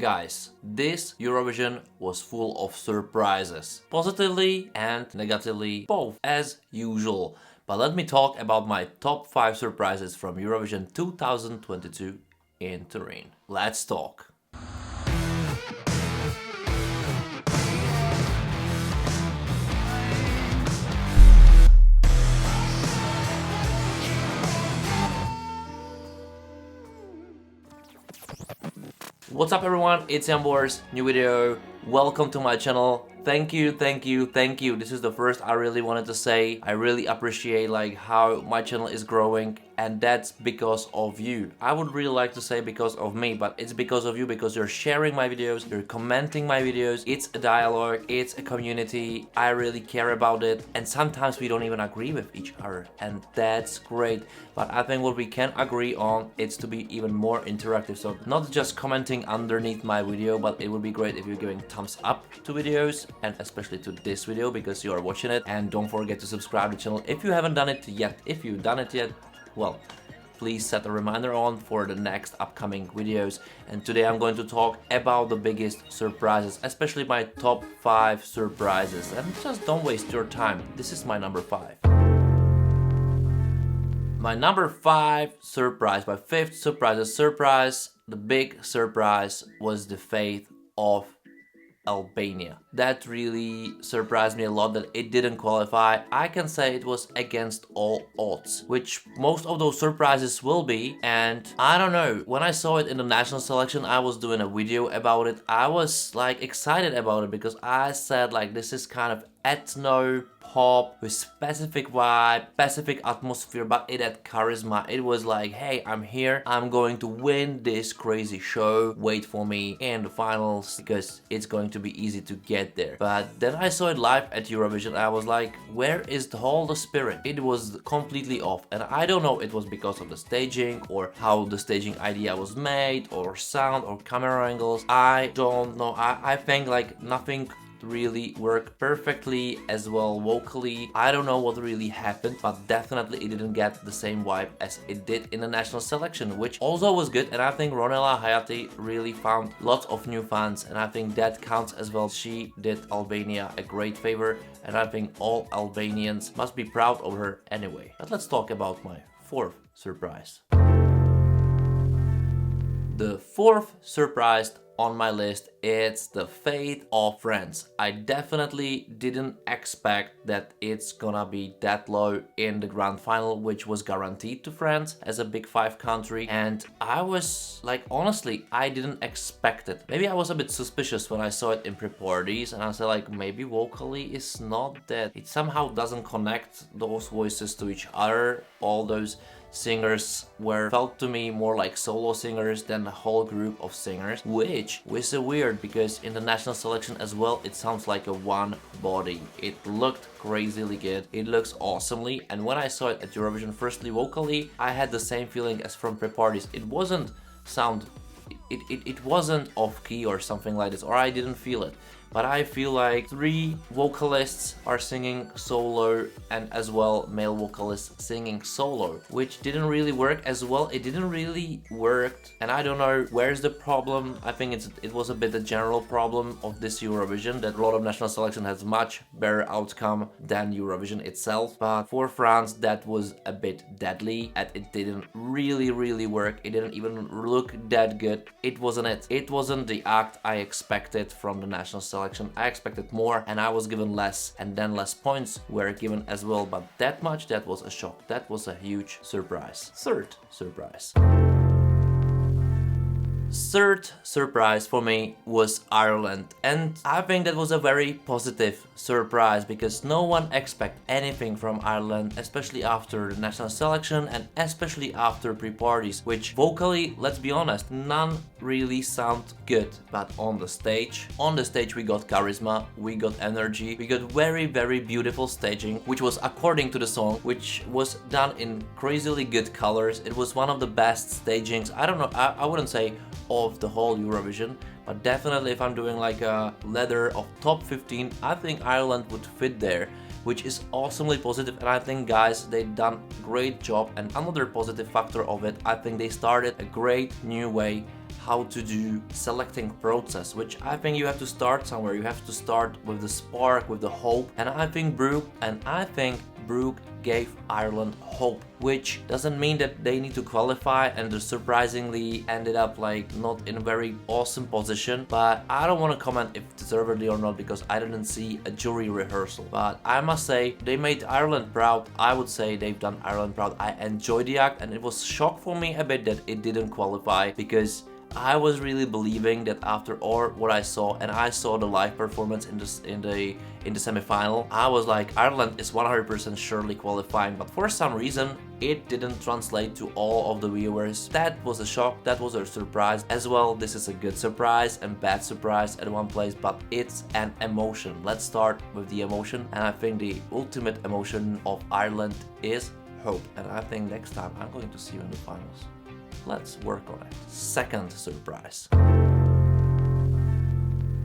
Guys, this Eurovision was full of surprises, positively and negatively, both as usual. But let me talk about my top 5 surprises from Eurovision 2022 in Turin. Let's talk. What's up everyone, it's Jambors, new video, welcome to my channel. Thank you. This is the first I really wanted to say. I really appreciate how my channel is growing, and that's because of you. I would really like to say because of me, but it's because of you, because you're sharing my videos, you're commenting my videos. It's a dialogue, it's a community. I really care about it, and sometimes we don't even agree with each other, and that's great. But I think what we can agree on is to be even more interactive. So not just commenting underneath my video, but it would be great if you're giving thumbs up to videos, and especially to this video because you are watching it. And don't forget to subscribe to the channel if you haven't done it yet. If you've done it yet, well, please set a reminder on for the next upcoming videos. And today I'm going to talk about the biggest surprises, especially my top 5 surprises. And just don't waste your time. This is my number 5. My number 5 surprise, my 5th surprise, the big surprise was the fate of Albania. That really surprised me a lot that it didn't qualify. I can say it was against all odds, which most of those surprises will be. And I don't know, when I saw it in the national selection, I was doing a video about it. I was excited about it because I said this is kind of ethno pop with specific vibe, specific atmosphere, but it had charisma. It was hey, I'm here, I'm going to win this crazy show, wait for me in the finals because it's going to be easy to get there. But then I saw it live at Eurovision. I was like, where is the spirit? It was completely off, and I don't know, it was because of the staging or how the staging idea was made, or sound or camera angles. I don't know. I think nothing really work perfectly as well vocally. I don't know what really happened, but definitely it didn't get the same vibe as it did in the national selection, which also was good. And I think Ronela Hayati really found lots of new fans, and I think that counts as well. She did Albania a great favor, and I think all Albanians must be proud of her anyway. But let's talk about my 4th surprise. The 4th surprise on my list, it's the fate of France. I definitely didn't expect that it's gonna be that low in the grand final, which was guaranteed to France as a Big 5 country. And I was honestly, I didn't expect it. Maybe I was a bit suspicious when I saw it in pre-parties, and I said maybe vocally it's not that. It somehow doesn't connect those voices to each other. All those singers felt to me more like solo singers than the whole group of singers, which was weird because in the national selection as well it sounds like a one body. It looked crazily good, it looks awesomely, and when I saw it at Eurovision, firstly vocally, I had the same feeling as from pre-parties. It wasn't it wasn't off key or something like this, or I didn't feel it. But I feel 3 vocalists are singing solo, and as well male vocalists singing solo, which didn't really work as well. It didn't really work, and I don't know where's the problem. I think it was a bit a general problem of this Eurovision, that a lot of national selection has much better outcome than Eurovision itself. But for France, that was a bit deadly, and it didn't really work. It didn't even look that good. It wasn't it. It wasn't the act I expected from the national selection. I expected more, and I was given less, and then less points were given as well. But that much, that was a shock. That was a huge surprise. 3rd surprise. 3rd surprise for me was Ireland, and I think that was a very positive surprise because no one expected anything from Ireland, especially after the national selection and especially after pre-parties, which vocally, let's be honest, none really sound good. But on the stage we got charisma, we got energy, we got very beautiful staging, which was according to the song, which was done in crazily good colors. It was one of the best stagings, I don't know, I wouldn't say of the whole Eurovision, but definitely if I'm doing a ladder of top 15, I think Ireland would fit there, which is awesomely positive. And I think, guys, they done great job. And another positive factor of it, I think they started a great new way how to do selecting process, which I think you have to start somewhere. You have to start with the spark, with the hope, and I think Brooke gave Ireland hope, which doesn't mean that they need to qualify, and they surprisingly ended up like not in a very awesome position, but I don't want to comment if deservedly or not because I didn't see a jury rehearsal. But I must say they made Ireland proud. I would say they've done Ireland proud. I enjoyed the act, and it was shock for me a bit that it didn't qualify, because I was really believing that after all what I saw, and I saw the live performance in the semi-final, I was like, Ireland is 100% surely qualifying, but for some reason it didn't translate to all of the viewers. That was a shock, that was a surprise as well. This is a good surprise and bad surprise at one place, but it's an emotion. Let's start with the emotion, and I think the ultimate emotion of Ireland is hope, and I think next time I'm going to see you in the finals. Let's work on it. Second surprise.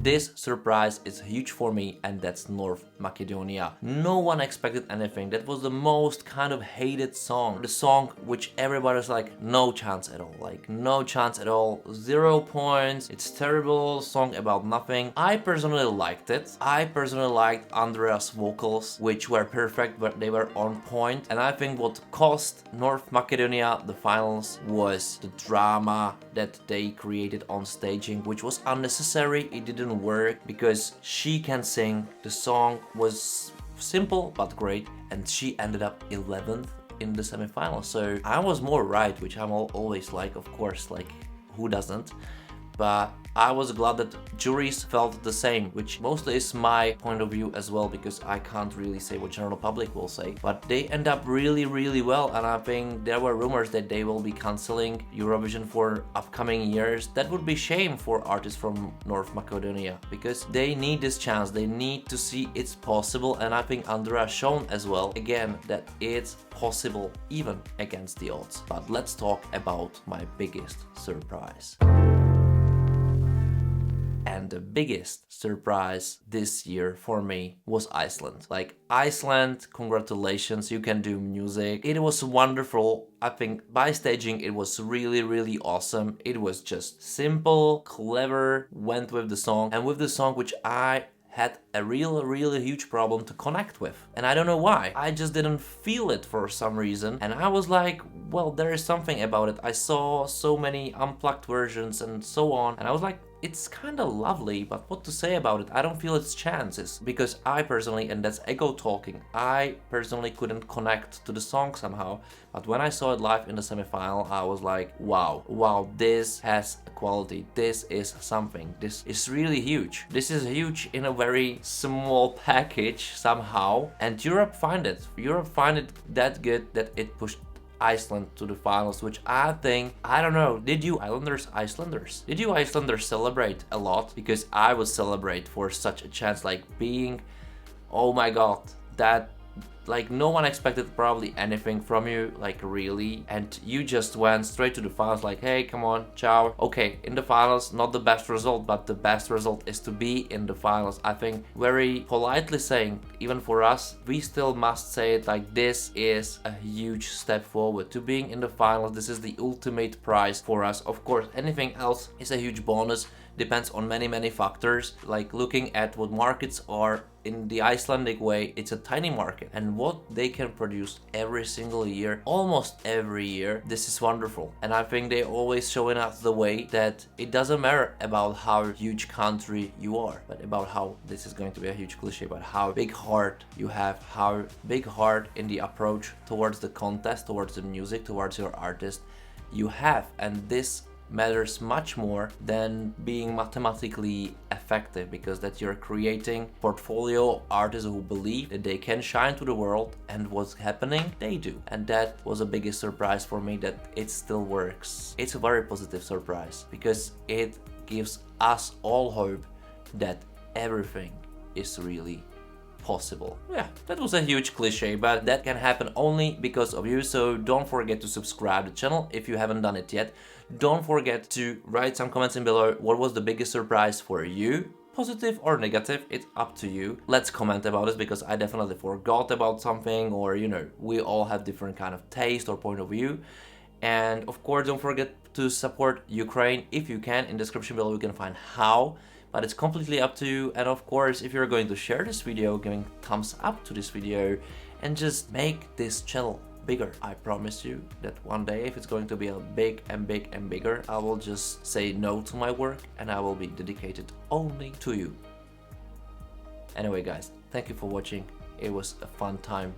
This surprise is huge for me, and that's North Macedonia. No one expected anything. That was the most kind of hated song. The song which everybody's like, no chance at all. Like, no chance at all. 0 points. It's terrible. Song about nothing. I personally liked it. I personally liked Andrea's vocals, which were perfect, but they were on point. And I think what cost North Macedonia the finals was the drama that they created on staging, which was unnecessary. It didn't work because she can sing. The song was simple but great, and she ended up 11th in the semi-final. So I was more right, which I'm always like, of course, like who doesn't? But I was glad that juries felt the same, which mostly is my point of view as well, because I can't really say what general public will say. But they end up really well, and I think there were rumors that they will be cancelling Eurovision for upcoming years. That would be shame for artists from North Macedonia, because they need this chance, they need to see it's possible, and I think Andrea shown as well, again, that it's possible even against the odds. But let's talk about my biggest surprise. And the biggest surprise this year for me was Iceland. Like, Iceland, congratulations, you can do music. It was wonderful. I think by staging it was really awesome. It was just simple, clever, went with the song, and with the song which I had a really huge problem to connect with. And I don't know why. I just didn't feel it for some reason. And I was like, well, there is something about it. I saw so many unplugged versions and so on. And I was like, it's kind of lovely, but what to say about it? I don't feel its chances, because I personally, and that's ego talking, I personally couldn't connect to the song somehow. But when I saw it live in the semi-final, I was like, wow, this has a quality, this is something, this is really huge. This is huge in a very small package somehow, and Europe find it that good that it pushed Iceland to the finals, which I think, I don't know, did you Icelanders celebrate a lot? Because I would celebrate for such a chance, like being, oh my god, that, like, no one expected probably anything from you, like, really, and you just went straight to the finals, like, hey, come on, ciao. Okay, in the finals, not the best result, but the best result is to be in the finals. I think very politely saying, even for us, we still must say it, like, this is a huge step forward to being in the finals. This is the ultimate prize for us. Of course, anything else is a huge bonus, depends on many factors, like looking at what markets are. In the Icelandic way, it's a tiny market, and what they can produce every single year, almost every year, this is wonderful. And I think they always showing us the way that it doesn't matter about how huge country you are, but about how, this is going to be a huge cliche, but how big heart you have, how big heart in the approach towards the contest, towards the music, towards your artist you have. And this matters much more than being mathematically effective, because that you're creating portfolio of artists who believe that they can shine to the world, and what's happening, they do. And that was the biggest surprise for me, that it still works. It's a very positive surprise, because it gives us all hope that everything is really possible. Yeah, that was a huge cliche, but that can happen only because of you. So don't forget to subscribe to the channel if you haven't done it yet. Don't forget to write some comments in below. What was the biggest surprise for you? Positive or negative, it's up to you. Let's comment about it, because I definitely forgot about something, or, you know, we all have different kind of taste or point of view. And of course, don't forget to support Ukraine if you can. In the description below you can find how, but it's completely up to you. And of course, if you're going to share this video, giving thumbs up to this video, and just make this channel bigger. I promise you that one day, if it's going to be a big and bigger, I will just say no to my work and I will be dedicated only to you. Anyway guys, thank you for watching. It was a fun time